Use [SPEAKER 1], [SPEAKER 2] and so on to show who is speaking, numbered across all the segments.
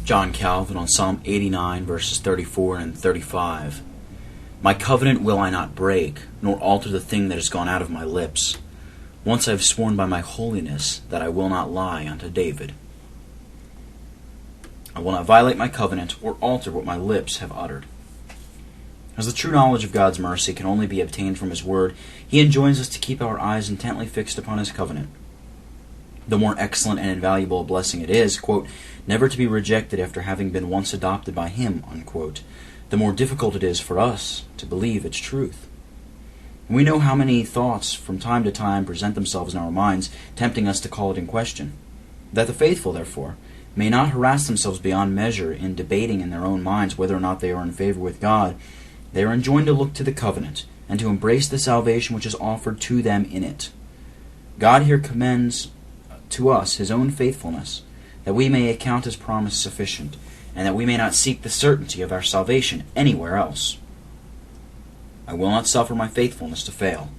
[SPEAKER 1] John Calvin on Psalm 89, verses 34 and 35. My covenant will I not break, nor alter the thing that has gone out of my lips. Once I have sworn by my holiness that I will not lie unto David. I will not violate my covenant or alter what my lips have uttered. As the true knowledge of God's mercy can only be obtained from His Word, He enjoins us to keep our eyes intently fixed upon His covenant. The more excellent and invaluable a blessing it is, quote, never to be rejected after having been once adopted by Him, unquote, the more difficult it is for us to believe its truth. We know how many thoughts from time to time present themselves in our minds, tempting us to call it in question. That the faithful, therefore, may not harass themselves beyond measure in debating in their own minds whether or not they are in favor with God, they are enjoined to look to the covenant, and to embrace the salvation which is offered to them in it. God here commends to us His own faithfulness, that we may account His promise sufficient, and that we may not seek the certainty of our salvation anywhere else. I will not suffer my faithfulness to fail.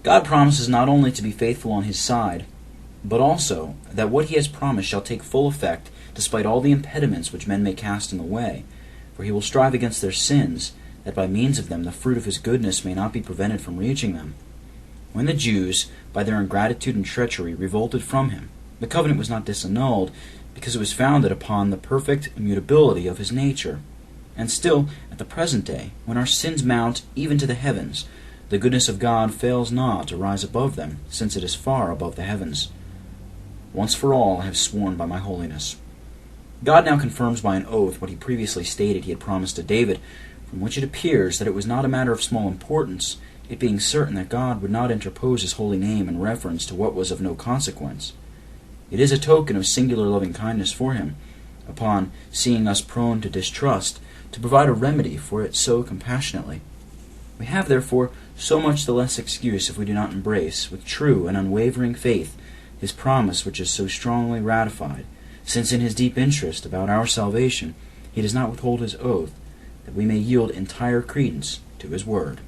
[SPEAKER 1] God promises not only to be faithful on His side, but also that what He has promised shall take full effect despite all the impediments which men may cast in the way, for He will strive against their sins, that by means of them the fruit of His goodness may not be prevented from reaching them. When the Jews, by their ingratitude and treachery, revolted from Him, the covenant was not disannulled, because it was founded upon the perfect immutability of His nature. And still, at the present day, when our sins mount even to the heavens, the goodness of God fails not to rise above them, since it is far above the heavens. Once for all I have sworn by my holiness. God now confirms by an oath what He previously stated He had promised to David, from which it appears that it was not a matter of small importance, it being certain that God would not interpose His holy name in reference to what was of no consequence. It is a token of singular loving kindness for Him, upon seeing us prone to distrust, to provide a remedy for it so compassionately. We have, therefore, so much the less excuse if we do not embrace, with true and unwavering faith, His promise which is so strongly ratified, since in His deep interest about our salvation He does not withhold His oath, that we may yield entire credence to His word.